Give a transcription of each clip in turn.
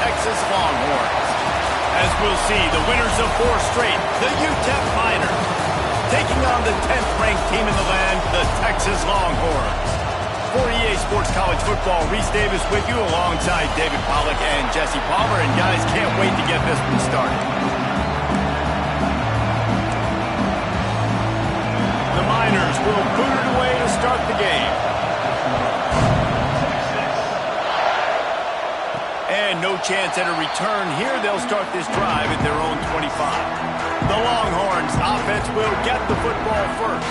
Texas Longhorns. As we'll see, the winners of 4 straight, the UTEP Miners, taking on the 10th-ranked team in the land, the Texas Longhorns. For EA Sports College Football, Reese Davis with you alongside David Pollack and Jesse Palmer. And guys, can't wait to get this one started. The Miners will boot it away to start the game. And no chance at a return here. They'll start this drive at their own 25. The Longhorns offense will get the football first.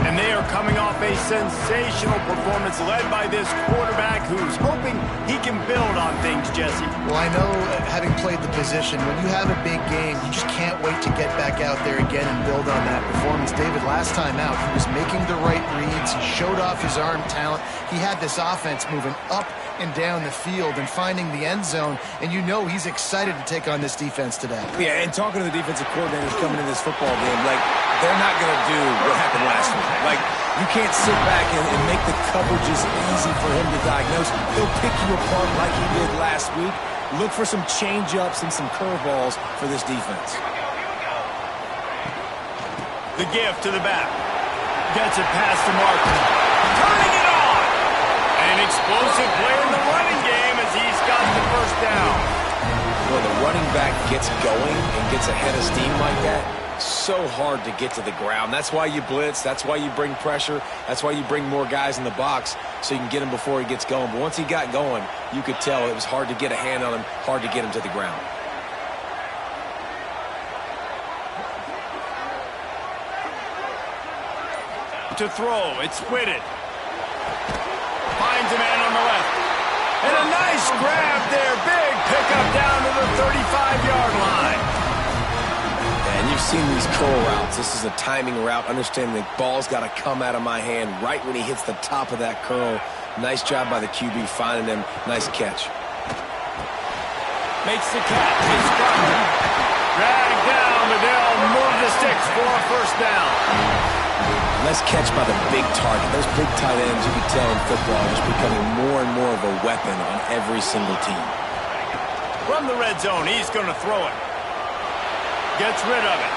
And they are coming off a sensational performance led by this quarterback who's hoping he can build on things, Jesse. Well, I know, having played the position, when you have a big game, you just can't wait to get back out there again and build on that performance. David, last time out, he was making the right reads. He showed off his arm talent. He had this offense moving up and down the field and finding the end zone, and you know he's excited to take on this defense today. Yeah, and talking to the defensive coordinators coming in this football game, like, they're not going to do what happened last week. Like, you can't sit back and make the coverages easy for him to diagnose. He'll pick you apart like he did last week. Look for some change-ups and some curveballs for this defense. The gift to the back. Gets it past the mark. Turning it on! An explosive play in the running game as he's got the first down. When the running back gets going and gets ahead of steam like that, so hard to get to the ground. That's why you blitz. That's why you bring pressure. That's why you bring more guys in the box so you can get him before he gets going. But once he got going, you could tell it was hard to get a hand on him, hard to get him to the ground. To throw, it's Whitted. Finds a man on the left. And a nice grab there. Big pickup down to the 35-yard line. And you've seen these curl routes. This is a timing route. Understand the ball's got to come out of my hand right when he hits the top of that curl. Nice job by the QB finding him. Nice catch. Makes the catch. It's got him. Dragged down, but they'll move the sticks for a first down. Nice catch by the big target. Those big tight ends, you can tell in football, are just becoming more and more of a weapon on every single team. From the red zone, he's going to throw it. Gets rid of it.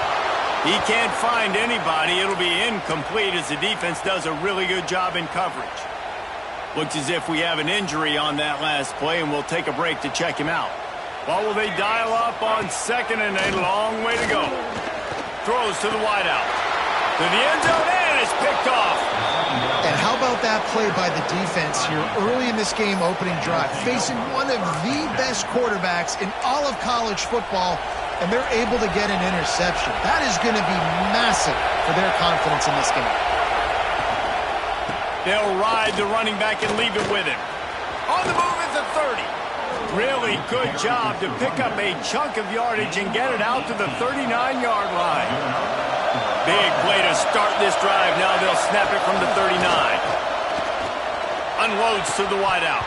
He can't find anybody. It'll be incomplete as the defense does a really good job in coverage. Looks as if we have an injury on that last play, and we'll take a break to check him out. What will they dial up on second and a long way to go? Throws to the wideout. To the end zone, and it's picked off. And how about that play by the defense here early in this game opening drive, facing one of the best quarterbacks in all of college football, and they're able to get an interception. That is going to be massive for their confidence in this game. They'll ride the running back and leave it with him. On the move at the 30. Really good job to pick up a chunk of yardage and get it out to the 39-yard line. Big play to start this drive. Now they'll snap it from the 39. Unloads to the wideout.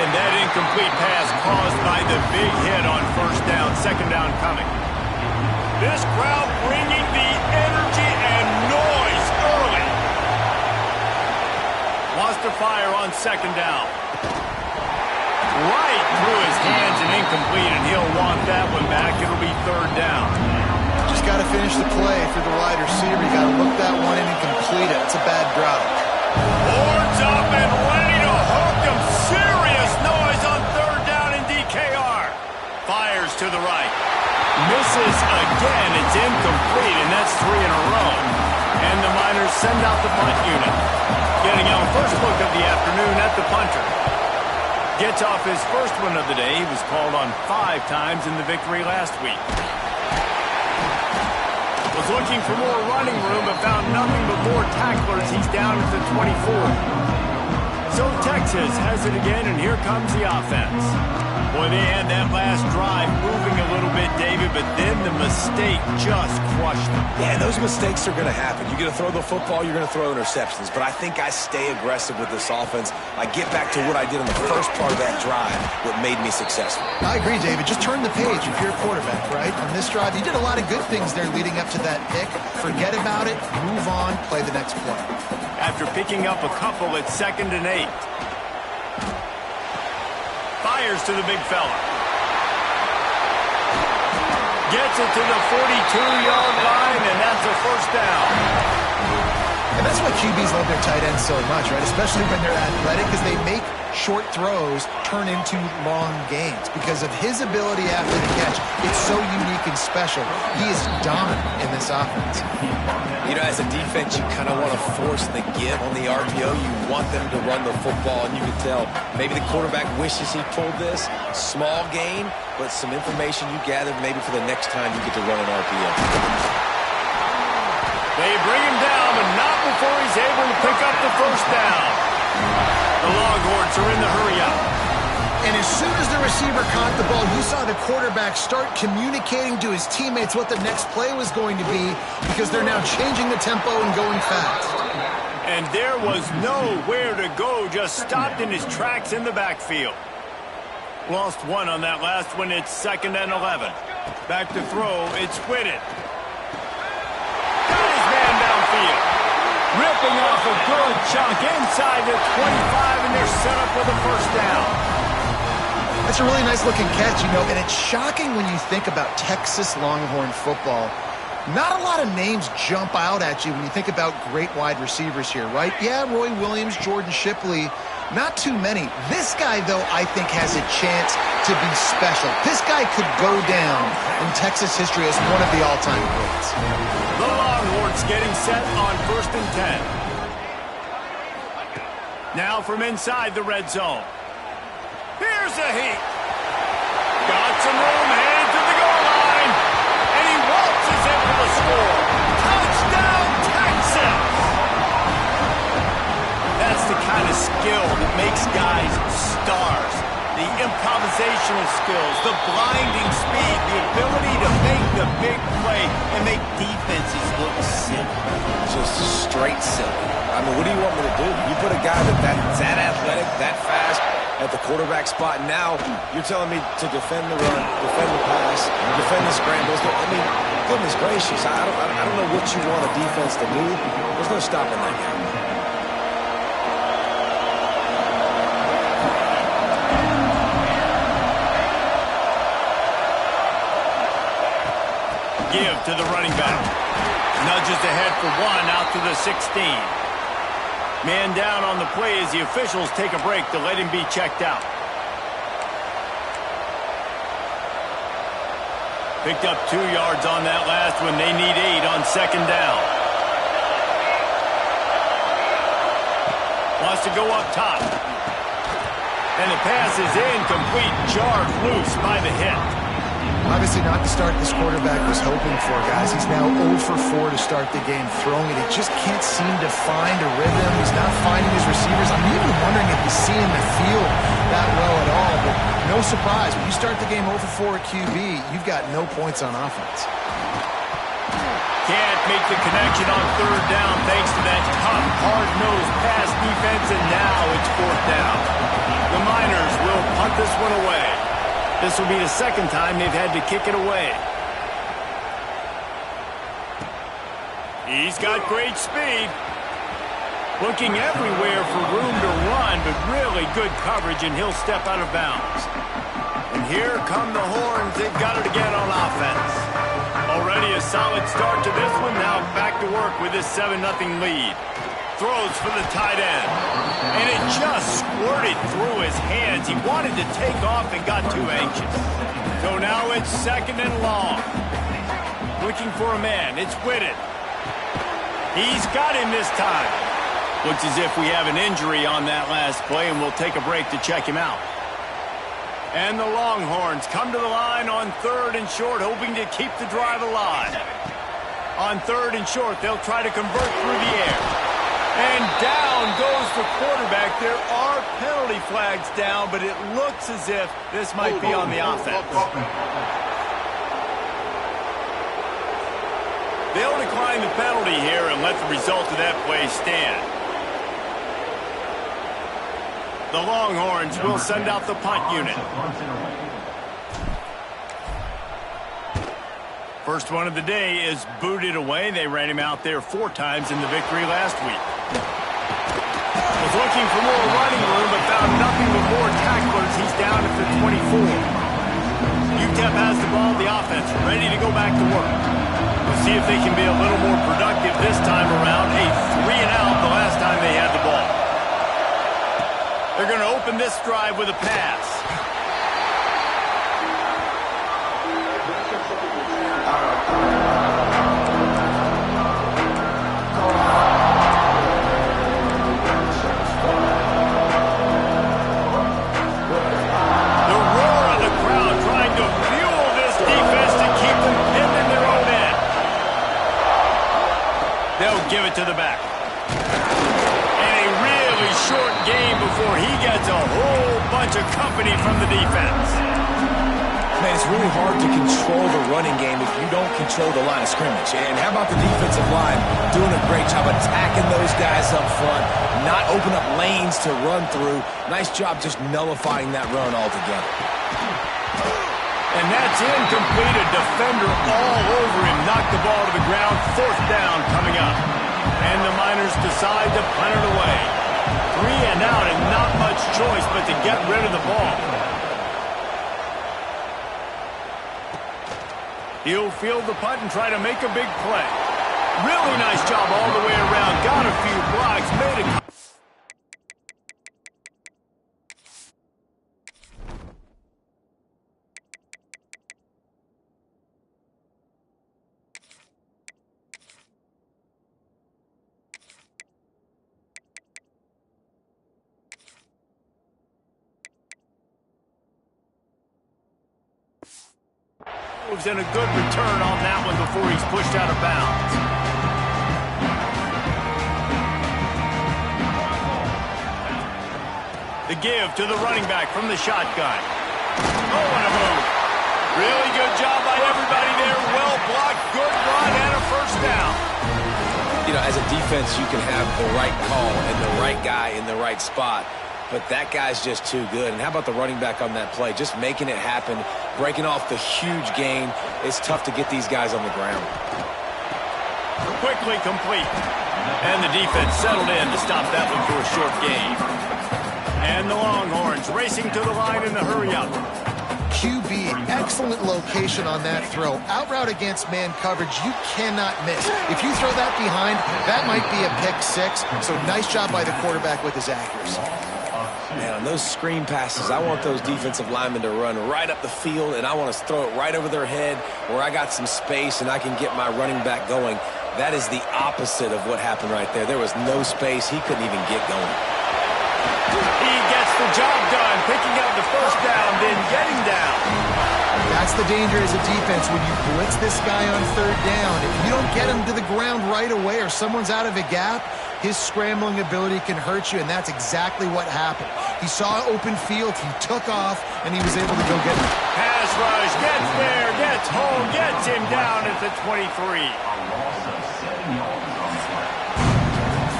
And that incomplete pass caused by the big hit on first down. Second down coming. This crowd bringing the energy and noise early. Wants to fire on second down. Right through his hands and incomplete, and he'll want that one back. It'll be third down. Just got to finish the play for the wide receiver. You got to look that one in and complete it. It's a bad drop. Boards up and ready to hook him. Serious noise on third down in DKR. Fires to the right. Misses again. It's incomplete, and that's 3 in a row. And the Miners send out the punt unit. Getting our first look of the afternoon at the punter. Gets off his first one of the day. He was called on 5 times in the victory last week. Was looking for more running room, but found nothing but more tacklers. He's down at the 24. So Texas has it again, and here comes the offense. Boy, they had that last drive moving a little bit, David, but then the mistake just crushed them. Yeah, those mistakes are going to happen. You're going to throw the football, you're going to throw interceptions. But I think I stay aggressive with this offense. I get back to what I did in the first part of that drive, what made me successful. I agree, David. Just turn the page if you're a quarterback, right? On this drive, you did a lot of good things there leading up to that pick. Forget about it, move on, play the next play. After picking up a couple at 2nd and 8. Fires to the big fella. Gets it to the 42-yard line, and that's a first down. And that's why QBs love their tight ends so much, right? Especially when they're athletic, because they make short throws turn into long gains. Because of his ability after the catch, it's so unique and special. He is dominant in this offense. You know, as a defense, you kind of want to force the give on the RPO. You want them to run the football, and you can tell maybe the quarterback wishes he pulled this. Small gain, but some information you gathered maybe for the next time you get to run an RPO. They bring him down, but not before he's able to pick up the first down. The Longhorns are in the hurry-up. And as soon as the receiver caught the ball, you saw the quarterback start communicating to his teammates what the next play was going to be, because they're now changing the tempo and going fast. And there was nowhere to go, just stopped in his tracks in the backfield. Lost one on that last one. It's 2nd and 11. Back to throw. It's Whitted. Ripping off a good chunk inside the 25, and they're set up with a first down. That's a really nice-looking catch, you know, and it's shocking when you think about Texas Longhorn football. Not a lot of names jump out at you when you think about great wide receivers here, right? Yeah, Roy Williams, Jordan Shipley, not too many. This guy, though, I think has a chance to be special. This guy could go down in Texas history as one of the all-time greats. The Longhorns getting set on 1st and 10. Now from inside the red zone. Here's a heat. Got some room, headed to the goal line. And he waltzes in for the score. Touchdown, Texas! That's the kind of skill that makes guys stars. The improvisational skills, the blinding speed, the ability to make the big play and make defenses look silly. Just straight silly. I mean, what do you want me to do? You put a guy that's that athletic, that fast at the quarterback spot, and now you're telling me to defend the run, defend the pass, defend the scrambles. I mean, goodness gracious, I don't know what you want a defense to do. There's no stopping that guy. Give to the running back. Nudges ahead for one out to the 16. Man down on the play as the officials take a break to let him be checked out. Picked up 2 yards on that last one. They need 8 on 2nd down. Wants to go up top. And the pass is incomplete, jarred loose by the hit. Obviously not the start this quarterback was hoping for, guys. He's now 0 for 4 to start the game throwing it. He just can't seem to find a rhythm. He's not finding his receivers. I'm even wondering if he's seeing the field that well at all. But no surprise, when you start the game 0 for 4 at QB, you've got no points on offense. Can't make the connection on 3rd down thanks to that tough, hard-nosed pass defense, and now it's 4th down. The Miners will punt this one away. This will be the 2nd time they've had to kick it away. He's got great speed. Looking everywhere for room to run, but really good coverage, and he'll step out of bounds. And here come the Horns. They've got it again on offense. Already a solid start to this one. Now back to work with this 7-0 lead. Throws for the tight end. And it just squirted through his hands. He wanted to take off and got too anxious. So now it's 2nd and long. Looking for a man. It's Whitted. He's got him this time. Looks as if we have an injury on that last play, and we'll take a break to check him out. And the Longhorns come to the line on 3rd and short, hoping to keep the drive alive. On 3rd and short, they'll try to convert through the air. And down goes the quarterback. There are penalty flags down, but it looks as if this might be on the offense. They'll decline the penalty here and let the result of that play stand. The Longhorns will send out the punt unit. First one of the day is booted away. They ran him out there 4 times in the victory last week. Was looking for more running room, but found nothing but more tacklers. He's down at the 24. You UTEP has the ball, the offense ready to go back to work. We'll see if they can be a little more productive this time around. A 3-and-out the last time they had the ball. They're going to open this drive with a pass. Give it to the back. And a really short game before he gets a whole bunch of company from the defense. Man, it's really hard to control the running game if you don't control the line of scrimmage. And how about the defensive line doing a great job attacking those guys up front, not open up lanes to run through. Nice job just nullifying that run altogether. And that's incomplete. A defender all over him. Knocked the ball to the ground. 4th down coming up. And the Miners decide to punt it away. 3-and-out and not much choice but to get rid of the ball. He'll field the punt and try to make a big play. Really nice job all the way around. Got a few blocks. Made a... and a good return on that one before he's pushed out of bounds. The give to the running back from the shotgun. Oh, and a move. Really good job by everybody there. Well blocked, good run, and a 1st down. You know, as a defense, you can have the right call and the right guy in the right spot. But that guy's just too good. And how about the running back on that play? Just making it happen, breaking off the huge gain. It's tough to get these guys on the ground. Quickly complete. And the defense settled in to stop that one for a short gain. And the Longhorns racing to the line in the hurry-up. QB, excellent location on that throw. Out route against man coverage, you cannot miss. If you throw that behind, that might be a pick 6. So nice job by the quarterback with his accuracy. Man, on those screen passes, I want those defensive linemen to run right up the field, and I want to throw it right over their head where I got some space and I can get my running back going. That is the opposite of what happened right there. There was no space. He couldn't even get going. He gets the job done, picking up the 1st down, then getting down. That's the danger as a defense when you blitz this guy on 3rd down. If you don't get him to the ground right away or someone's out of a gap, his scrambling ability can hurt you, and that's exactly what happened. He saw open field, he took off, and he was able to go get it. Pass rush, gets there, gets home, gets him down at the 23.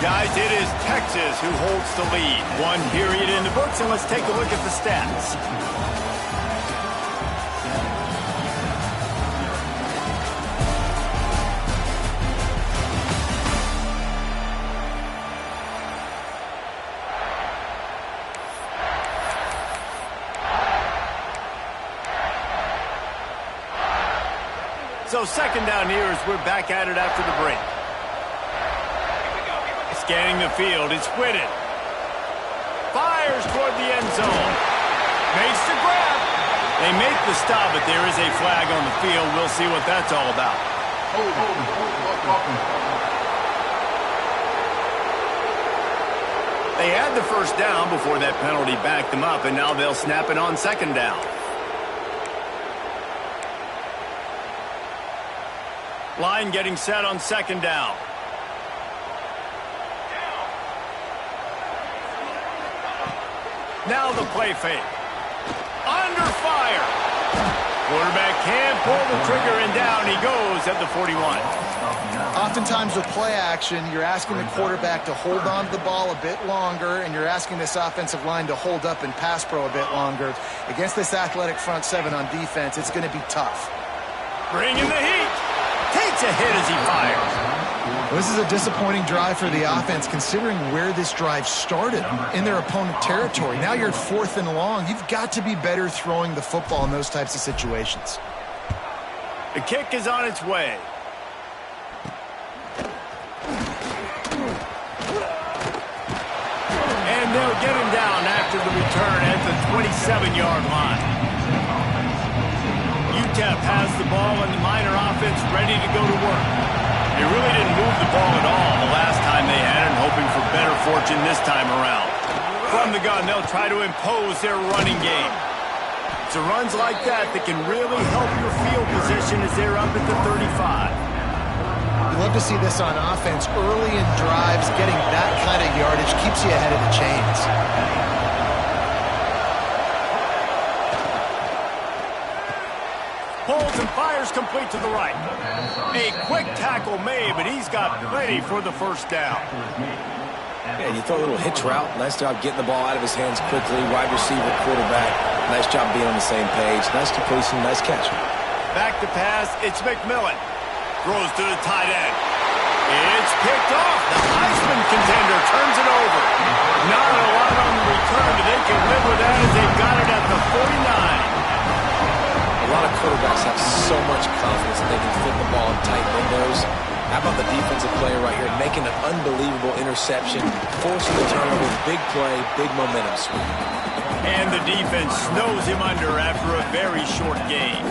Guys, it is Texas who holds the lead. 1 period in the books, and let's take a look at the stats. So 2nd down here as we're back at it after the break. Scanning the field, it's Whitted. Fires toward the end zone. Makes the grab. They make the stop, but there is a flag on the field. We'll see what that's all about. They had the 1st down before that penalty backed them up, and now they'll snap it on 2nd down. Line getting set on 2nd down. Now the play fake. Under fire. Quarterback can't pull the trigger, and down he goes at the 41. Oftentimes with play action, you're asking the quarterback to hold on to the ball a bit longer, and you're asking this offensive line to hold up and pass pro a bit longer. Against this athletic front 7 on defense, it's going to be tough. Bringing the heat. Takes a hit as he fires. This is a disappointing drive for the offense, considering where this drive started, in their opponent territory. Now you're at 4th and long. You've got to be better throwing the football in those types of situations. The kick is on its way. And they'll get him down after the return at the 27-yard line. UTEP has the ball and the Miner offense ready to go to work. They really didn't move the ball at all the last time they had it, hoping for better fortune this time around. From the gun, they'll try to impose their running game. It's the runs like that that can really help your field position as they're up at the 35. You love to see this on offense. Early in drives, getting that kind of yardage keeps you ahead of the chains. Pulls and fires complete to the right. A quick tackle made, but he's got plenty for the first down. Yeah, you throw a little hitch route. Nice job getting the ball out of his hands quickly. Wide receiver, quarterback. Nice job being on the same page. Nice completion, nice catch. Back to pass, it's McMillan. Throws to the tight end. It's picked off. The Heisman contender turns it over. Not a lot on the return, but they can live with that as they've got it at the 49. A lot of quarterbacks have so much confidence that they can fit the ball in tight windows. How about the defensive player right here making an unbelievable interception, forcing the turnover, big play, big momentum swing. And the defense snows him under after a very short game.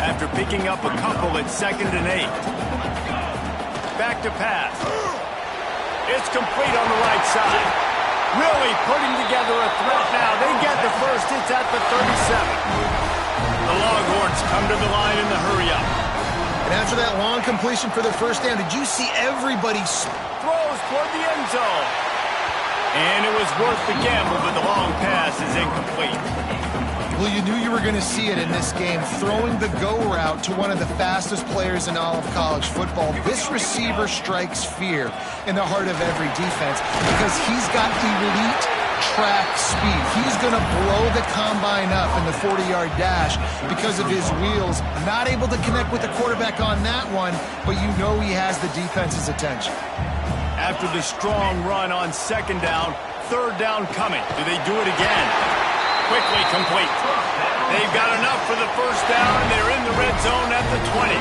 After picking up a couple at 2nd and 8. Back to pass. It's complete on the right side. Really putting together a threat now. They get the first. It's at the 37. The Longhorns come to the line in the hurry-up. And after that long completion for the first down, did you see everybody throws toward the end zone? And it was worth the gamble, but the long pass is incomplete. Well, you knew you were going to see it in this game. Throwing the go route to one of the fastest players in all of college football. This receiver strikes fear in the heart of every defense because he's got elite track speed. He's going to blow the combine up in the 40-yard dash because of his wheels. Not able to connect with the quarterback on that one, but you know he has the defense's attention. After the strong run on 2nd down, 3rd down coming. Do they do it again? Quickly complete. They've got enough for the first down, and they're in the red zone at the 20.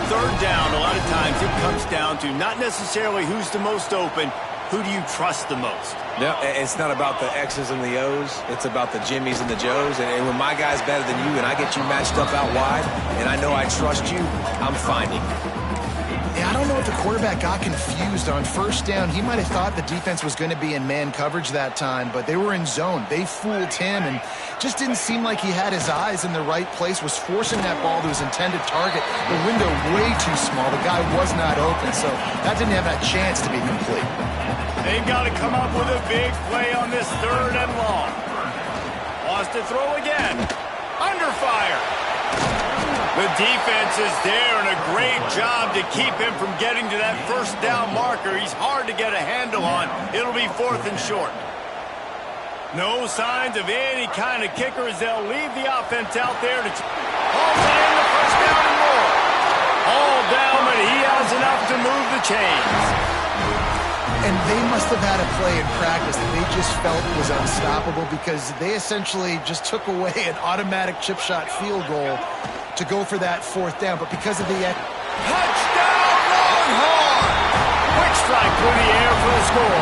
3rd down, a lot of times it comes down to not necessarily who's the most open, who do you trust the most? No, it's not about the X's and the O's. It's about the Jimmies and the Joes. And when my guy's better than you and I get you matched up out wide, and I know I trust you, I'm finding you. Yeah, I don't know if the quarterback got confused on 1st down. He might have thought the defense was going to be in man coverage that time, but they were in zone. They fooled him and just didn't seem like he had his eyes in the right place, was forcing that ball to his intended target. The window way too small. The guy was not open, so that didn't have that chance to be complete. They've got to come up with a big play on this 3rd and long. Wants to throw again. Under fire. The defense is there, and a great job to keep him from getting to that first down marker. He's hard to get a handle on. It'll be 4th and short. No signs of any kind of kicker as they'll leave the offense out there to hold it in the first down and more. All down, but he has enough to move the chains. And they must have had a play in practice that they just felt was unstoppable because they essentially just took away an automatic chip shot field goal to go for that 4th down, but because of the touchdown Longhorn! Quick strike through the air for the score.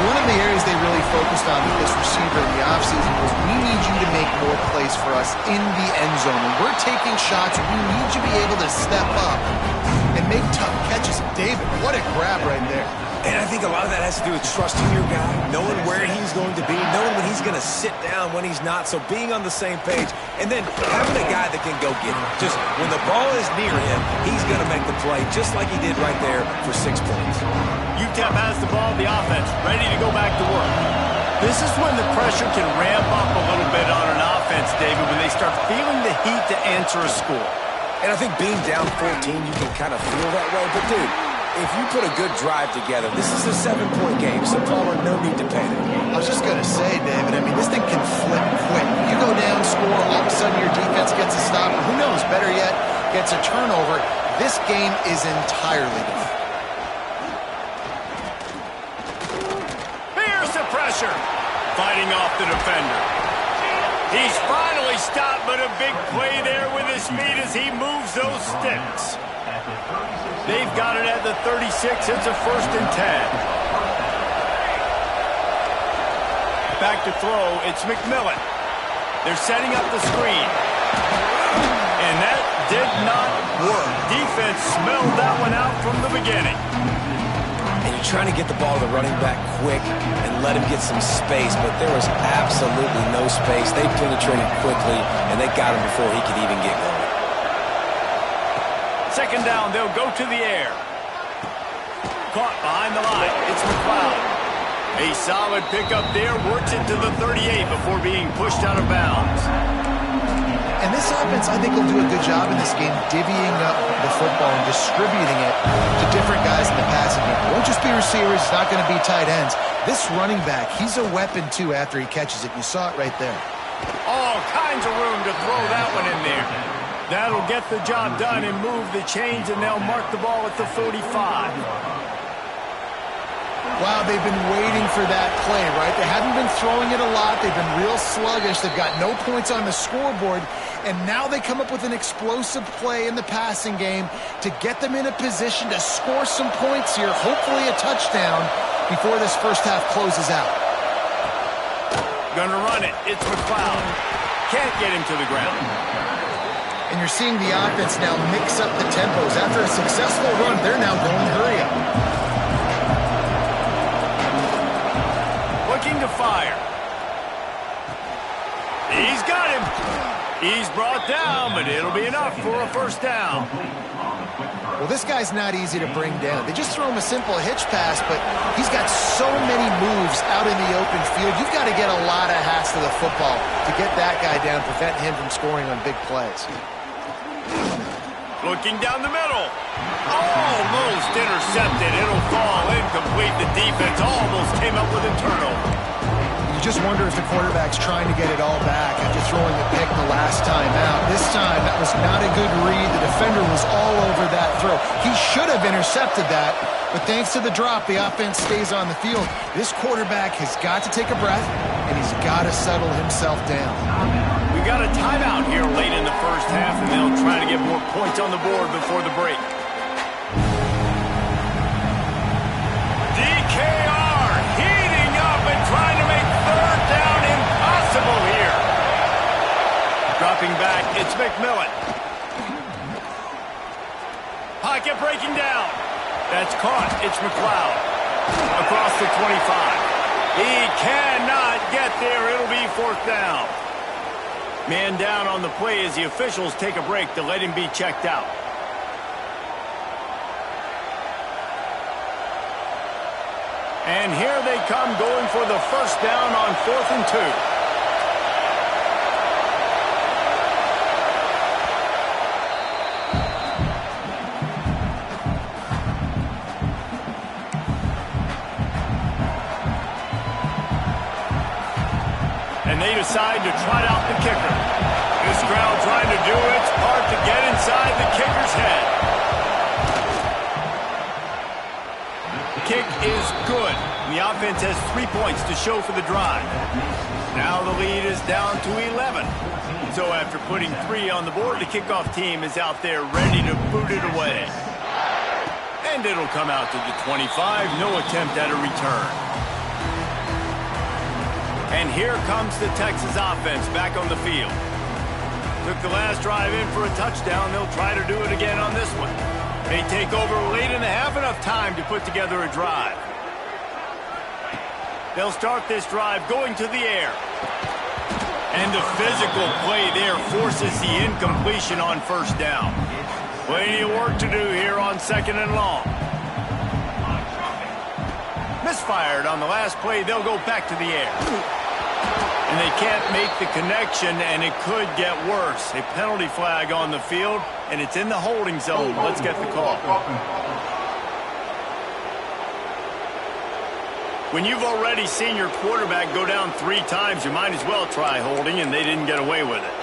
One of the areas they really focused on with this receiver in the offseason was we need you to make more plays for us in the end zone. When we're taking shots, we need you to be able to step up and make tough catches. David, what a grab right there. And I think a lot of that has to do with trusting your guy, knowing where he's going to be, knowing when he's going to sit down, when he's not, so being on the same page, and then having a guy that can go get it. Just when the ball is near him, he's going to make the play just like he did right there for 6 points. UTEP has the ball, the offense, ready to go back to work. This is when the pressure can ramp up a little bit on an offense, David, when they start feeling the heat to answer a score. And I think being down 14, you can kind of feel that way, but dude, if you put a good drive together, this is a 7-point game, so Palmer, no need to panic. I was just going to say, David, I mean, this thing can flip quick. You go down, score, all of a sudden your defense gets a stop, or who knows, better yet, gets a turnover. this game is entirely different. Here's the pressure. Fighting off the defender. He's finally stopped, but a big play there with his feet as he moves those sticks. They've got it at the 36. It's a 1st and 10. Back to throw. It's McMillan. They're setting up the screen. And that did not work. Defense smelled that one out from the beginning. And you're trying to get the ball to the running back quick and let him get some space, but there was absolutely no space. They penetrated quickly, and they got him before he could even get going. 2nd down, they'll go to the air. Caught behind the line. It's McLeod. A solid pickup there. Works it to the 38 before being pushed out of bounds. And this offense, I think, will do a good job in this game divvying up the football and distributing it to different guys in the passing game. It won't just be receivers. It's not going to be tight ends. This running back, he's a weapon, too, after he catches it. You saw it right there. All kinds of room to throw that one in there. That'll get the job done and move the chains, and they'll mark the ball at the 45. Wow, they've been waiting for that play, right? They haven't been throwing it a lot. They've been real sluggish. They've got no points on the scoreboard, and now they come up with an explosive play in the passing game to get them in a position to score some points here, hopefully a touchdown, before this first half closes out. Gonna run it. It's McLeod. Can't get him to the ground. And you're seeing the offense now mix up the tempos. After a successful run, they're now going hurry up. Looking to fire. He's got him. He's brought down, but it'll be enough for a 1st down. Well, this guy's not easy to bring down. They just throw him a simple hitch pass, but he's got so many moves out in the open field. You've got to get a lot of hats to the football to get that guy down, prevent him from scoring on big plays. Looking down the middle. Almost intercepted. It'll fall incomplete. The defense almost came up with a turnover. You just wonder if the quarterback's trying to get it all back after throwing the pick the last time out. This time, that was not a good read. The defender was all over that throw. He should have intercepted that, but thanks to the drop, the offense stays on the field. This quarterback has got to take a breath, and he's got to settle himself down. We got a timeout here late in the first half, and they'll try to get more points on the board before the break. DKR heating up and trying to make 3rd down impossible here. Dropping back, it's McMillan. Pocket breaking down. That's caught. It's McLeod. Across the 25. He cannot get there. It'll be 4th down. Man down on the play as the officials take a break to let him be checked out. And here they come going for the 1st down on 4th and 2. And they decide to trot out the kicker. This crowd trying to do its part to get inside the kicker's head. Kick is good. The offense has 3 points to show for the drive. Now the lead is down to 11. So after putting 3 on the board, the kickoff team is out there ready to boot it away. And it'll come out to the 25. No attempt at a return. And here comes the Texas offense back on the field. Took the last drive in for a touchdown. They'll try to do it again on this one. They take over late and have enough time to put together a drive. They'll start this drive going to the air. And the physical play there forces the incompletion on 1st down. Plenty of work to do here on 2nd and long. Misfired on the last play. They'll go back to the air. And they can't make the connection, and it could get worse. A penalty flag on the field, and it's in the holding zone. Let's get the call. When you've already seen your quarterback go down 3 times, you might as well try holding, and they didn't get away with it.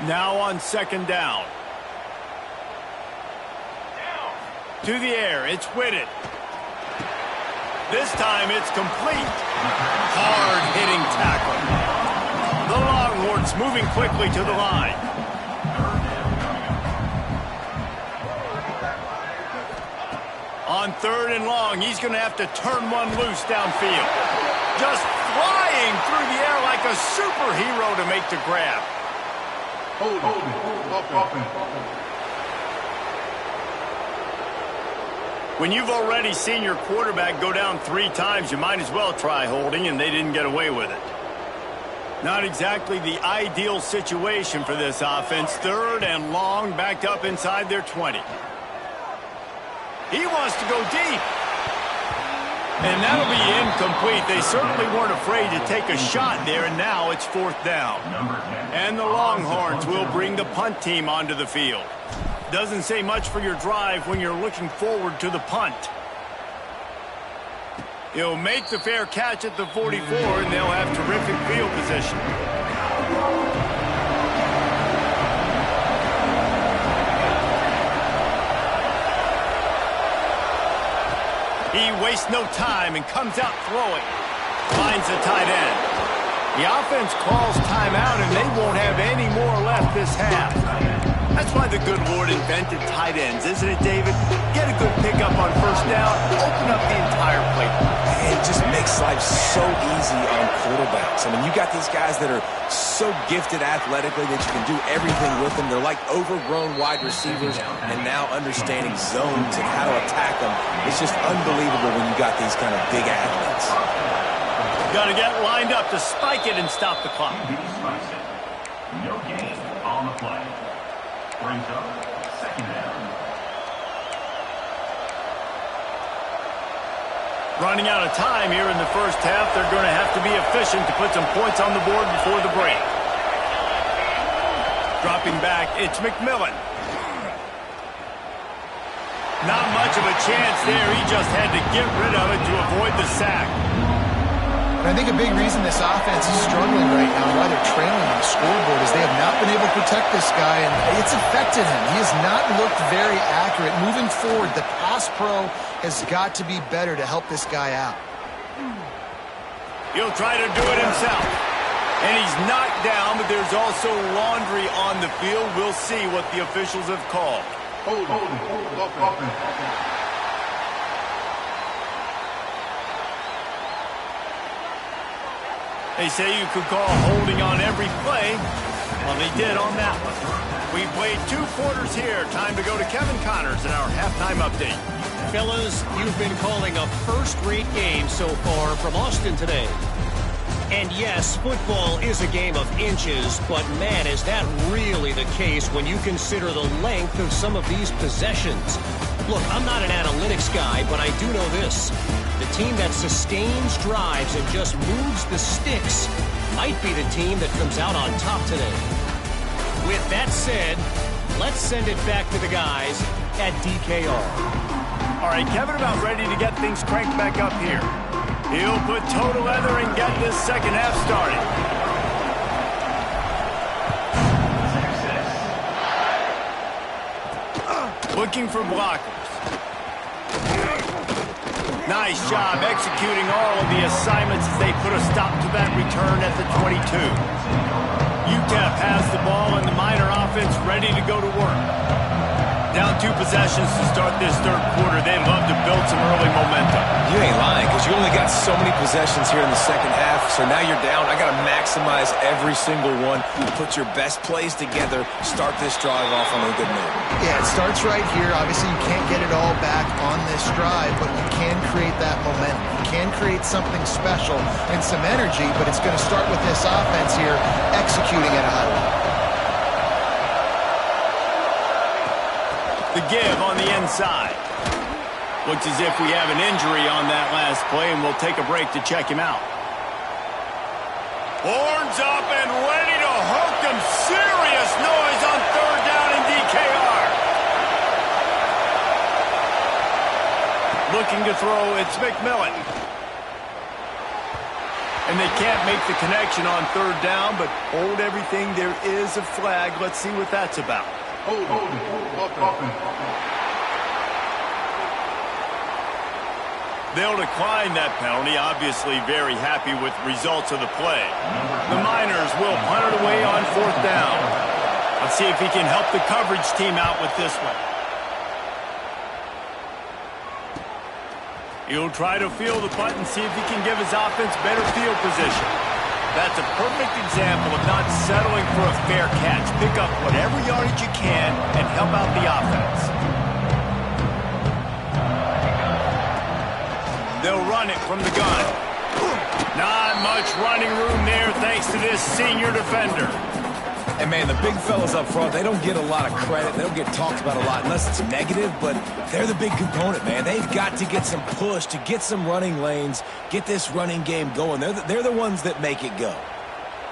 Now on second down. To the air, it's Whitted. This time it's complete. Hard-hitting tackle. The Longhorns moving quickly to the line. On third and long, he's going to have to turn one loose downfield. Just flying through the air like a superhero to make the grab. When you've already seen your quarterback go down 3 times, you might as well try holding, and they didn't get away with it. Not exactly the ideal situation for this offense. Third and long, backed up inside their 20. He wants to go deep. And that'll be incomplete. They certainly weren't afraid to take a shot there, and now it's fourth down. And the Longhorns will bring the punt team onto the field. Doesn't say much for your drive when you're looking forward to the punt. He'll make the fair catch at the 44, and they'll have terrific field position. He wastes no time and comes out throwing. Finds the tight end. The offense calls timeout, and they won't have any more left this half. That's why the good Lord invented tight ends, isn't it, David? Get a good pickup on first down, open up the entire plate. It just makes life so easy on quarterbacks. I mean, you got these guys that are so gifted athletically that you can do everything with them. They're like overgrown wide receivers, and now understanding zones and how to attack them. It's just unbelievable when you got these kind of big athletes. Got to get lined up to spike it and stop the clock. No gain on the play. Brings up second down. Running out of time here in the first half. They're going to have to be efficient to put some points on the board before the break. Dropping back, it's McMillan. Not much of a chance there. He just had to get rid of it to avoid the sack. And I think a big reason this offense is struggling right now, why they're trailing on the scoreboard, is they have not been able to protect this guy, and it's affected him. He has not looked very accurate. Moving forward, the pass pro has got to be better to help this guy out. He'll try to do it himself. And he's knocked down, but there's also laundry on the field. We'll see what the officials have called. Hold on. They say you could call holding on every play. Well, they did on that one. We played 2 quarters here. Time to go to Kevin Connors in our halftime update. Fellas, you've been calling a first-rate game so far from Austin today. And yes, football is a game of inches, but man, is that really the case when you consider the length of some of these possessions. Look, I'm not an analytics guy, but I do know this. The team that sustains drives and just moves the sticks might be the team that comes out on top today. With that said, let's send it back to the guys at DKR. All right, Kevin about ready to get things cranked back up here. He'll put toe to leather and get this second half started. Looking for blockers. Nice job executing all of the assignments as they put a stop to that return at the 22. UTEP has the ball and the Miner offense ready to go to work. Down 2 possessions to start this third quarter. They'd love to build some early momentum. You ain't lying, because you only got so many possessions here in the second half, so now you're down. I got to maximize every single one. Put your best plays together. Start this drive off on a good note. Yeah, it starts right here. Obviously, you can't get it all back on this drive, but you can create that momentum. You can create something special and some energy, but it's going to start with this offense here executing at a high level. The give on the inside. Looks as if we have an injury on that last play, and we'll take a break to check him out. Horns up and ready to hook him. Serious noise on third down in DKR. Looking to throw, it's McMillan. And they can't make the connection on third down, but hold everything. There is a flag. Let's see what that's about. They'll decline that penalty, obviously very happy with results of the play. The Miners will punt it away on fourth down. Let's see if he can help the coverage team out with this one. He'll try to field the punt and see if he can give his offense better field position. That's a perfect example of not settling for a fair catch. Pick up whatever yardage you can and help out the offense. They'll run it from the gun. Not much running room there thanks to this senior defender. And, man, the big fellas up front, they don't get a lot of credit. They don't get talked about a lot unless it's negative, but they're the big component, man. They've got to get some push, to get some running lanes, get this running game going. They're the ones that make it go.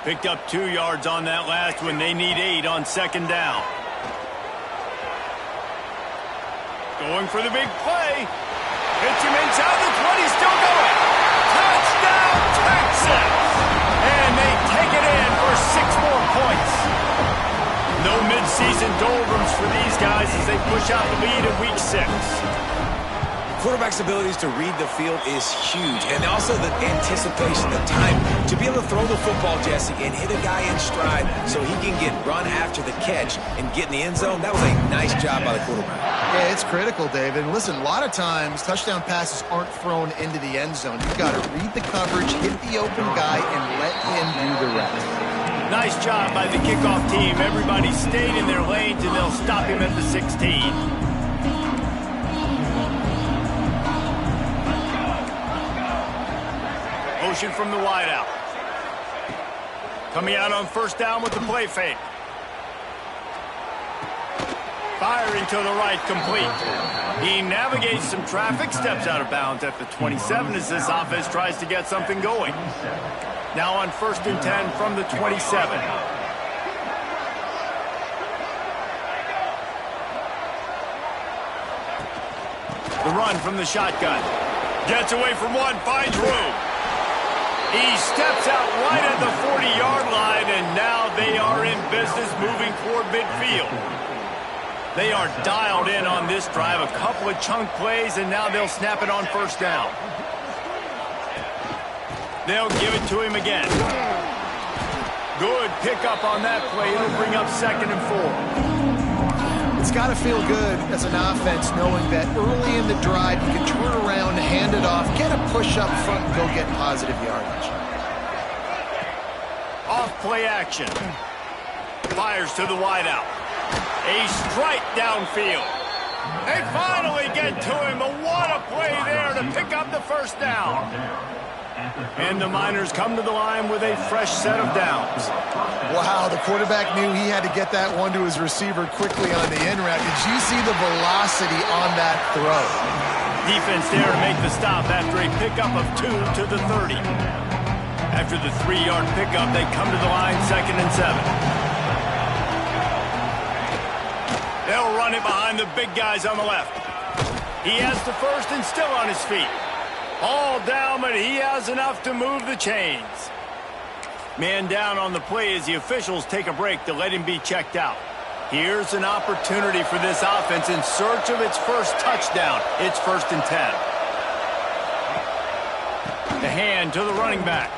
Picked up 2 yards on that last one. They need 8 on second down. Going for the big play. Hits him inside the 20, still going. Touchdown, Texas! And they take it in for 6 more points. No midseason doldrums for these guys as they push out the lead in week 6. Quarterback's abilities to read the field is huge, and also the anticipation, the time to be able to throw the football, Jesse, and hit a guy in stride so he can get run after the catch and get in the end zone. That was a nice job by the quarterback. Yeah, it's critical, David. And listen, a lot of times touchdown passes aren't thrown into the end zone. You've got to read the coverage, hit the open guy, and let him do the rest. Nice job by the kickoff team. Everybody stayed in their lanes, and they'll stop him at the 16. Motion from the wideout. Coming out on first down with the play fake. Firing to the right, complete. He navigates some traffic, steps out of bounds at the 27 as this offense tries to get something going. Now on first and 10 from the 27. The run from the shotgun. Gets away from one, finds room. He steps out right at the 40-yard line, and now they are in business moving toward midfield. They are dialed in on this drive, a couple of chunk plays, and now they'll snap it on first down. They'll give it to him again. Good pickup on that play. It'll bring up second and 4. It's got to feel good as an offense knowing that early in the drive you can turn around, hand it off, get a push up front, and go get positive yardage. Off play action. Fires to the wideout. A strike downfield. They finally get to him. But what a play there to pick up the first down. And the Miners come to the line with a fresh set of downs. Wow, the quarterback knew he had to get that one to his receiver quickly on the in route. Did you see the velocity on that throw? Defense there to make the stop after a pickup of 2 to the 30. After the 3-yard pickup, they come to the line second and 7. They'll run it behind the big guys on the left. He has the first and still on his feet. All down, but he has enough to move the chains. Man down on the play as the officials take a break to let him be checked out. Here's an opportunity for this offense in search of its first touchdown. It's first and 10. The hand to the running back.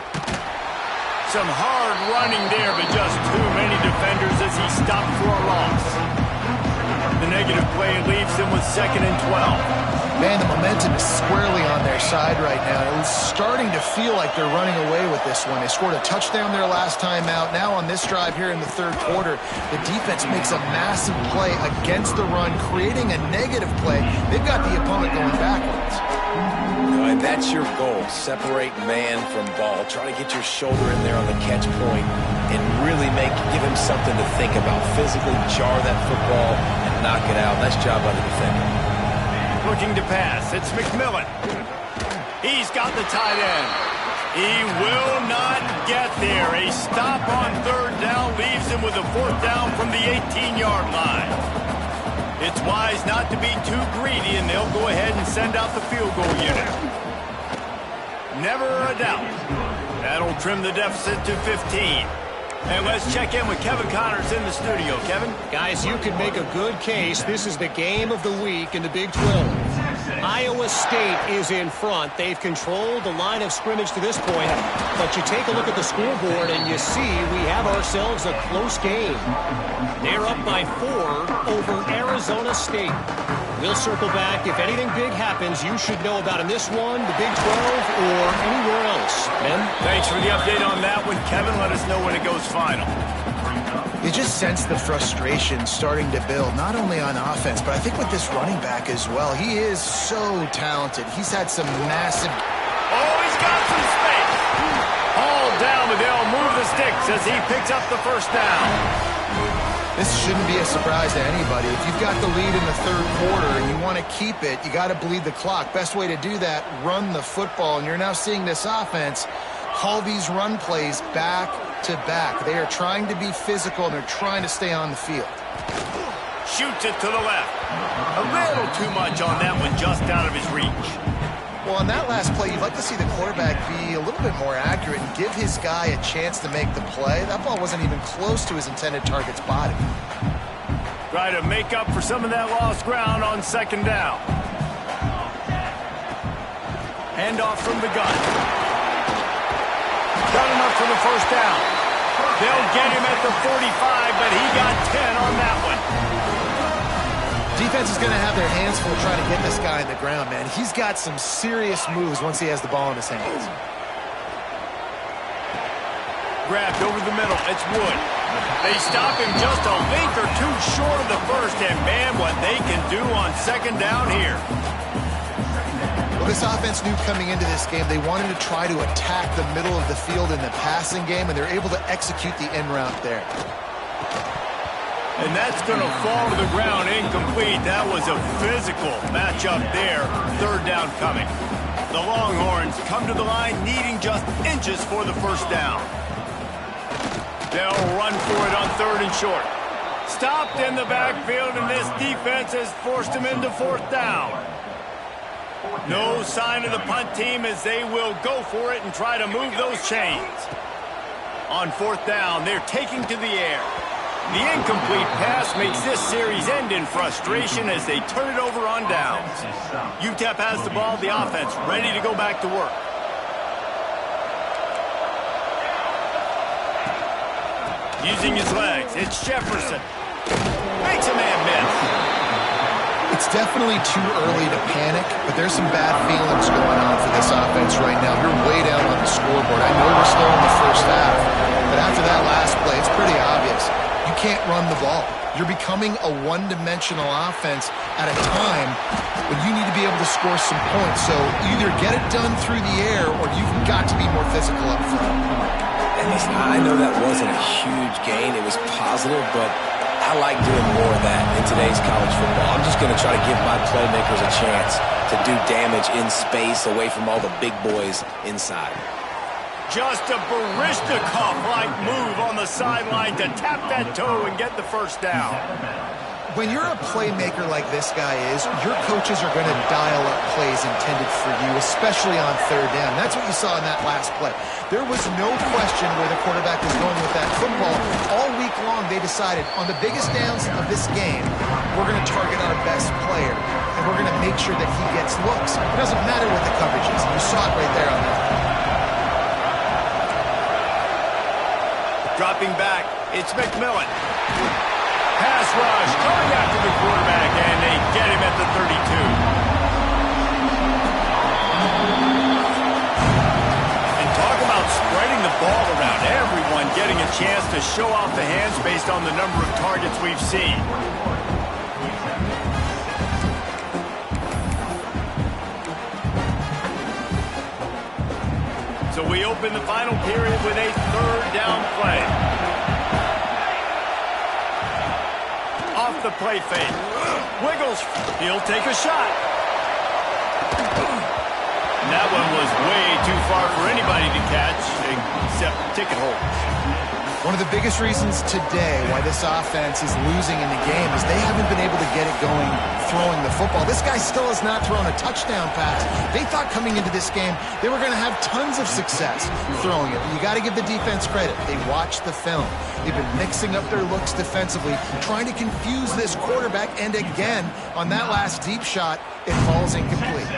Some hard running there, but just too many defenders as he stopped for a loss. The negative play leaves him with second and 12. Man, the momentum is squarely on their side right now. It was starting to feel like they're running away with this one. They scored a touchdown their last time out. Now on this drive here in the third quarter, the defense makes a massive play against the run, creating a negative play. They've got the opponent going backwards. And that's your goal. Separate man from ball. Try to get your shoulder in there on the catch point and really give him something to think about. Physically jar that football and knock it out. Nice job by the defender. Looking to pass. It's McMillan. He's got the tight end. He will not get there. A stop on third down leaves him with a fourth down from the 18-yard line. It's wise not to be too greedy, and they'll go ahead and send out the field goal unit. Never a doubt. That'll trim the deficit to 15. And let's check in with Kevin Connors in the studio. Kevin? Guys, you can make a good case. This is the game of the week in the Big 12. Iowa State is in front. They've controlled the line of scrimmage to this point. But you take a look at the scoreboard and you see we have ourselves a close game. They're up by 4 over Arizona State. We'll circle back. If anything big happens, you should know about in this one, the Big 12, or anywhere else. Ben? Thanks for the update on that one, Kevin. Let us know when it goes final. You just sense the frustration starting to build, not only on offense, but I think with this running back as well. He is so talented. He's had some massive... Oh, he's got some space. Hauled down, but they'll move the sticks as he picks up the first down. This shouldn't be a surprise to anybody. If you've got the lead in the third quarter and you want to keep it, you got to bleed the clock. Best way to do that, run the football. And you're now seeing this offense call these run plays back to back. They are trying to be physical, and they're trying to stay on the field. Shoots it to the left. A little too much on that one, just out of his reach. Well, on that last play, you'd like to see the quarterback be a little bit more accurate and give his guy a chance to make the play. That ball wasn't even close to his intended target's body. Try to make up for some of that lost ground on second down. Handoff from the gun. Got enough for the first down. They'll get him at the 45, but he got 10 on that one. Defense is going to have their hands full trying to get this guy in the ground, man. He's got some serious moves once he has the ball in his hands. Grabbed over the middle. It's Wood. They stop him just a link or two short of the first, and man, what they can do on second down here. Well, this offense knew coming into this game they wanted to try to attack the middle of the field in the passing game, and they're able to execute the end route there. And that's going to fall to the ground incomplete. That was a physical matchup there. Third down coming. The Longhorns come to the line needing just inches for the first down. They'll run for it on third and short. Stopped in the backfield, and this defense has forced him into fourth down. No sign of the punt team as they will go for it and try to move those chains. On fourth down, they're taking to the air. The incomplete pass makes this series end in frustration as they turn it over on downs. UTEP has the ball, the offense ready to go back to work. Using his legs, it's Jefferson. Makes a man miss. It's definitely too early to panic, but there's some bad feelings going on for this offense right now. You're way down on the scoreboard. I know we're still in the first half, but after that last play, it's pretty obvious. You can't run the ball. You're becoming a one-dimensional offense at a time when you need to be able to score some points. So either get it done through the air or you've got to be more physical up front. And listen, I know that wasn't a huge gain. It was positive, but I like doing more of that in today's college football. I'm just going to try to give my playmakers a chance to do damage in space away from all the big boys inside. Just a Baryshnikov-like move on the sideline to tap that toe and get the first down. When you're a playmaker like this guy is, your coaches are going to dial up plays intended for you, especially on third down. That's what you saw in that last play. There was no question where the quarterback was going with that football. All week long, they decided on the biggest downs of this game, we're going to target our best player, and we're going to make sure that he gets looks. It doesn't matter what the coverage is. You saw it right there on that. Dropping back, it's McMillan. Pass rush, coming after the quarterback, and they get him at the 32. And talk about spreading the ball around. Everyone getting a chance to show off the hands based on the number of targets we've seen. So we open the final period with a third down play. Off the play fake. Wiggles. He'll take a shot. And that one was way too far for anybody to catch except ticket holders. One of the biggest reasons today why this offense is losing in the game is they haven't been able to get it going throwing the football. This guy still has not thrown a touchdown pass. They thought coming into this game they were going to have tons of success throwing it. You got to give the defense credit. They watched the film. They've been mixing up their looks defensively, trying to confuse this quarterback, and again, on that last deep shot, it falls incomplete.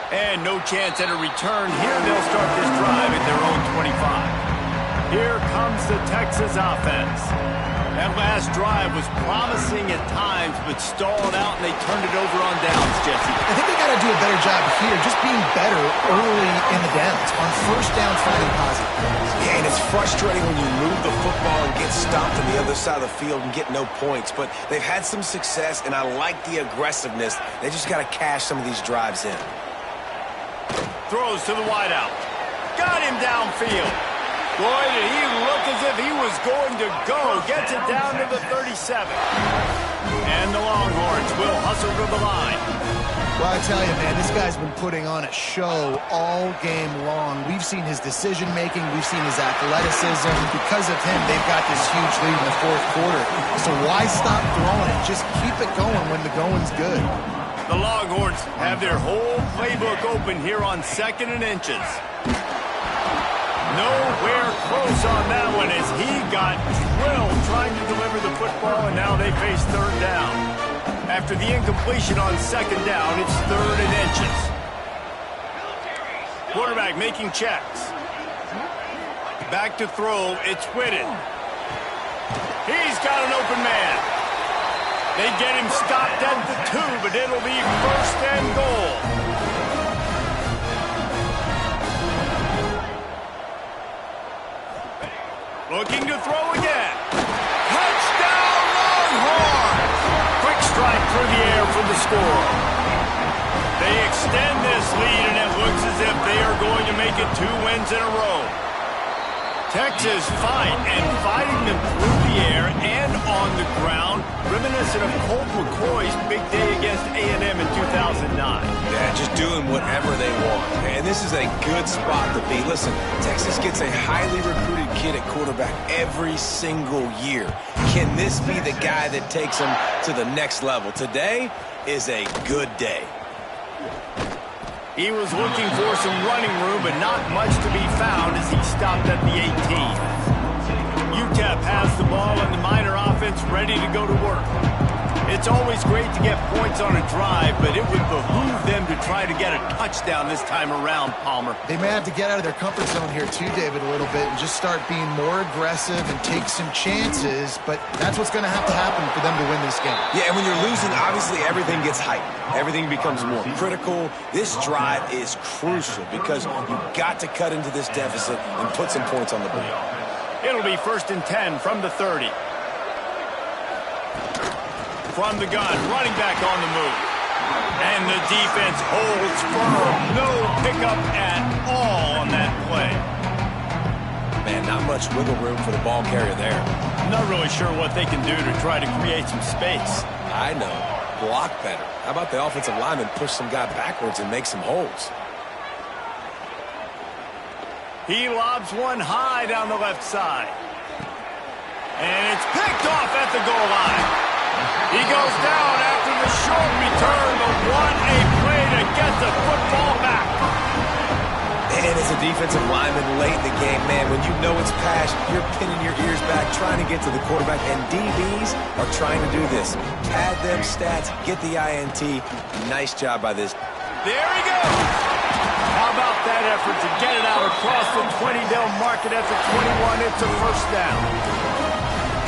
And no chance at a return. Here they'll start this drive at their own 25. Here comes the Texas offense. That last drive was promising at times, but stalled out, and they turned it over on downs, Jesse. I think they got to do a better job here, just being better early in the downs. On first down, finding positive. Yeah, and it's frustrating when you move the football and get stopped on the other side of the field and get no points. But they've had some success, and I like the aggressiveness. They just got to cash some of these drives in. Throws to the wideout. Got him downfield. Boy, did he look as if he was going to go. Gets it down to the 37. And the Longhorns will hustle to the line. Well, I tell you, man, this guy's been putting on a show all game long. We've seen his decision-making. We've seen his athleticism. Because of him, they've got this huge lead in the fourth quarter. So why stop throwing it? Just keep it going when the going's good. The Longhorns have their whole playbook open here on 2nd and inches. Nowhere close on that one as he got drilled trying to deliver the football, and now they face 3rd down. After the incompletion on 2nd down, it's 3rd and inches. Quarterback making checks. Back to throw, it's Whitted. He's got an open man. They get him stopped at the 2, but it'll be 1st and goal. Looking to throw again. Touchdown, Longhorns! Quick strike through the air for the score. They extend this lead, and it looks as if they are going to make it 2 wins in a row. Texas fighting them through the air and on the ground, reminiscent of Colt McCoy's big day against A&M in 2009. Yeah, just doing whatever they want. And this is a good spot to be. Listen, Texas gets a highly recruited kid at quarterback every single year. Can this be the guy that takes them to the next level? Today is a good day. He was looking for some running room, but not much to be found as he stopped at the 18. UTEP has the ball and the Miner offense ready to go to work. It's always great to get points on a drive, but it would behoove them to try to get a touchdown this time around, Palmer. They may have to get out of their comfort zone here too, David, a little bit and just start being more aggressive and take some chances, but that's what's going to happen for them to win this game. Yeah, and when you're losing, obviously everything gets heightened. Everything becomes more critical. This drive is crucial because you've got to cut into this deficit and put some points on the board. It'll be 1st and 10 from the 30. From the gun, running back on the move. And the defense holds firm. No pickup at all on that play. Man, not much wiggle room for the ball carrier there. I'm not really sure what they can do to try to create some space. I know. Block better. How about the offensive lineman push some guy backwards and make some holes? He lobs one high down the left side. And it's picked off at the goal line. He goes down after the short return, but what a play to get the football back. And as a defensive lineman late in the game, man, when you know it's passed, you're pinning your ears back, trying to get to the quarterback, and DBs are trying to do this. Pad them stats, get the INT. Nice job by this. There he goes. How about that effort to get it out across the 20? They'll mark it at the 21. It's a 1st down.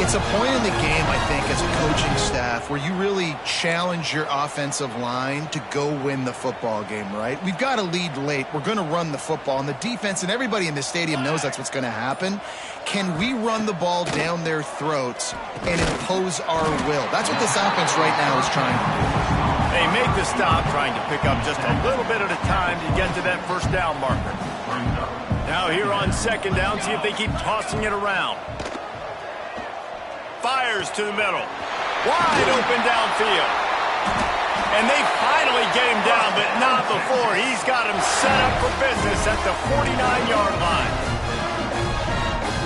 It's a point in the game, I think, as a coaching staff where you really challenge your offensive line to go win the football game, right? We've got a lead late. We're going to run the football, and the defense and everybody in the stadium knows that's what's going to happen. Can we run the ball down their throats and impose our will? That's what this offense right now is trying to do. They make the stop, trying to pick up just a little bit at a time to get to that 1st down marker. Now here on 2nd down, see if they keep tossing it around. Fires to the middle. Wide open downfield. And they finally get him down, but not before. He's got him set up for business at the 49-yard line.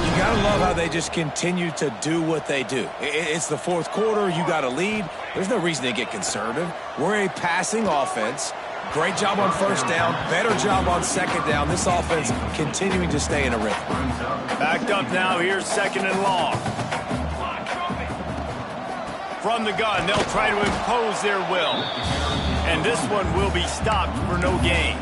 You got to love how they just continue to do what they do. It's the fourth quarter. You got a lead. There's no reason to get conservative. We're a passing offense. Great job on first down. Better job on second down. This offense continuing to stay in a rhythm. Backed up now. Here's second and long. From the gun, they'll try to impose their will. And this one will be stopped for no gain.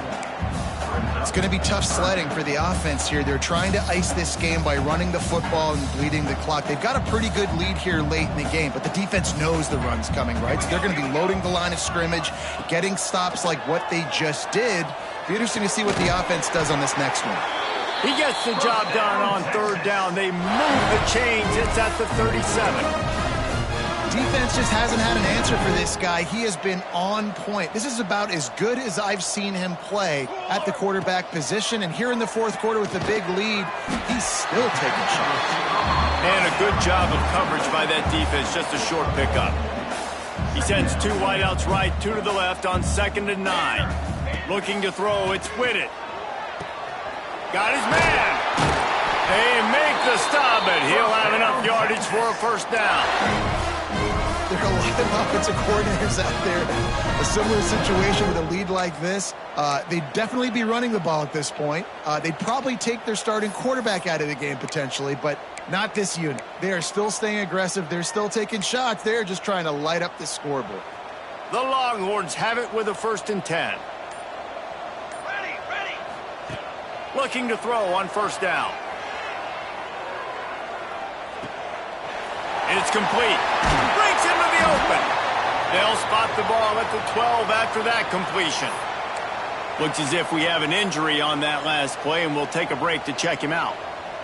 It's going to be tough sledding for the offense here. They're trying to ice this game by running the football and bleeding the clock. They've got a pretty good lead here late in the game, but the defense knows the run's coming, right? So they're going to be loading the line of scrimmage, getting stops like what they just did. Be interesting to see what the offense does on this next one. He gets the job done on third down. They move the chains. It's at the 37. Defense just hasn't had an answer for this guy. He has been on point. This is about as good as I've seen him play at the quarterback position. And here in the fourth quarter with the big lead, he's still taking shots. And a good job of coverage by that defense. Just a short pickup. He sends two wideouts right, two to the left on 2nd and 9. Looking to throw. It's Whitted. Got his man. They make the stop, but he'll have enough yardage for a first down. There are a lot of offensive coordinators out there. A similar situation with a lead like this. They'd definitely be running the ball at this point. They'd probably take their starting quarterback out of the game potentially, but not this unit. They are still staying aggressive. They're still taking shots. They're just trying to light up the scoreboard. The Longhorns have it with a 1st and 10. Ready. Looking to throw on first down. It's complete. Breaks into the open. They'll spot the ball at the 12 after that completion. Looks as if we have an injury on that last play, and we'll take a break to check him out.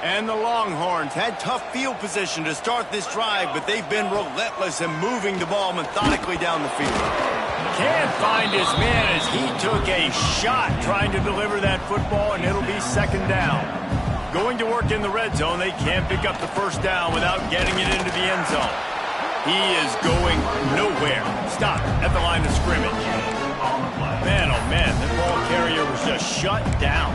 And the Longhorns had tough field position to start this drive, but they've been relentless in moving the ball methodically down the field. Can't find his man as he took a shot trying to deliver that football, and it'll be 2nd down. Going to work in the red zone, they can't pick up the first down without getting it into the end zone. He is going nowhere. Stop at the line of scrimmage. Man, oh man, that ball carrier was just shut down.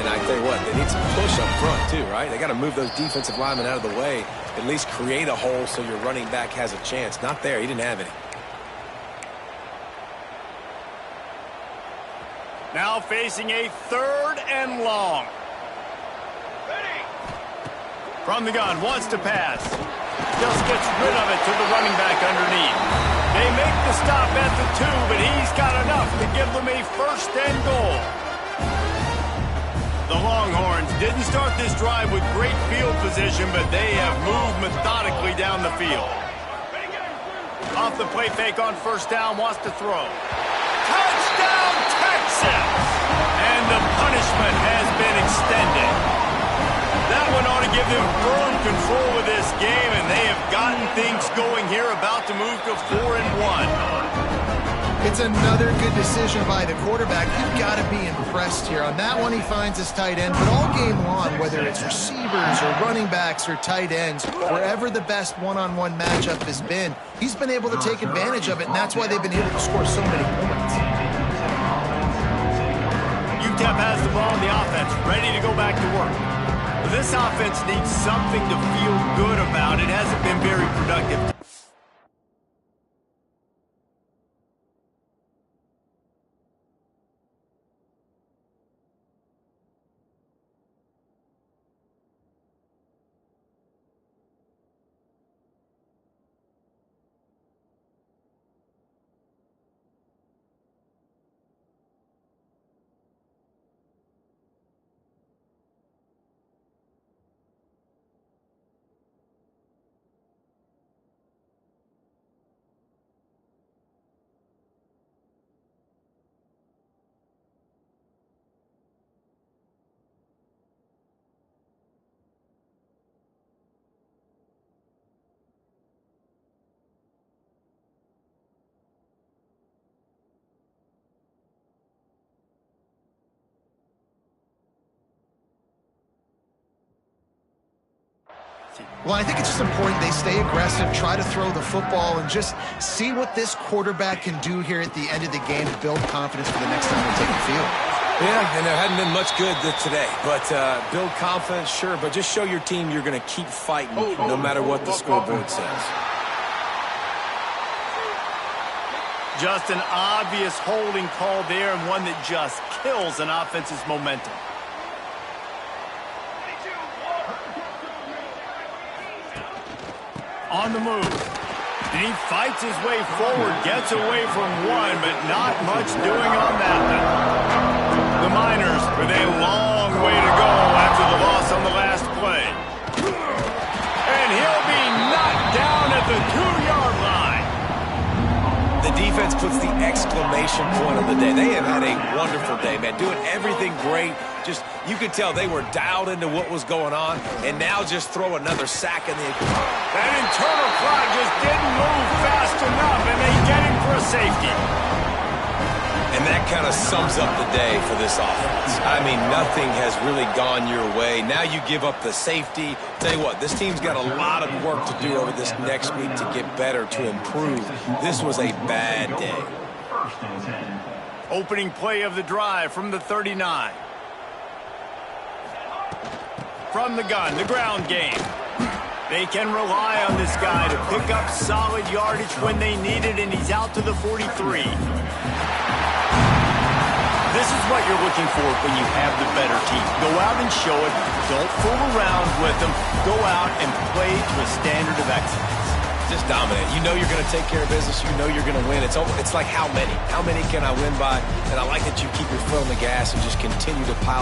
And I tell you what, they need some push up front too, right? They got to move those defensive linemen out of the way, at least create a hole so your running back has a chance. Not there, he didn't have any. Now facing a 3rd and long. From the gun, wants to pass. Just gets rid of it to the running back underneath. They make the stop at the 2, but he's got enough to give them a 1st and goal. The Longhorns didn't start this drive with great field position, but they have moved methodically down the field. Off the play fake on first down, wants to throw. Touchdown, Texas! And the punishment has been extended. That one ought to give them firm control of this game, and they have gotten things going here, about to move to 4 and 1. It's another good decision by the quarterback. You've got to be impressed here. On that one, he finds his tight end, but all game long, whether it's receivers or running backs or tight ends, wherever the best one-on-one matchup has been, he's been able to take advantage of it, and that's why they've been able to score so many points. UTEP has the ball in the offense, ready to go back to work. This offense needs something to feel good about. It hasn't been very productive. Well, I think it's just important they stay aggressive, try to throw the football, and just see what this quarterback can do here at the end of the game to build confidence for the next time they take the field. Yeah, and there hadn't been much good today. But build confidence, sure, but just show your team you're going to keep fighting no matter what the scoreboard says. Just an obvious holding call there, and one that just kills an offense's momentum. On the move. And he fights his way forward, gets away from one, but not much doing on that one. The Miners with a long way to go after the loss on the last play. And he'll be knocked down at the 2-yard line. The defense puts the exclamation point on the day. They have had a wonderful day, man. Doing everything great. Just, you could tell they were dialed into what was going on, and now just throw another sack in the... That internal clock just didn't move fast enough, and they get him for a safety. And that kind of sums up the day for this offense. I mean, nothing has really gone your way. Now you give up the safety. Tell you what, this team's got a lot of work to do over this next week to get better, to improve. This was a bad day. Opening play of the drive from the 39. From the gun, the ground game. They can rely on this guy to pick up solid yardage when they need it, and he's out to the 43. This is what you're looking for when you have the better team. Go out and show it. Don't fool around with them. Go out and play to a standard of excellence. Just dominate. You know you're going to take care of business. You know you're going to win. It's like how many? How many can I win by? And I like that you keep your foot on the gas and just continue to pile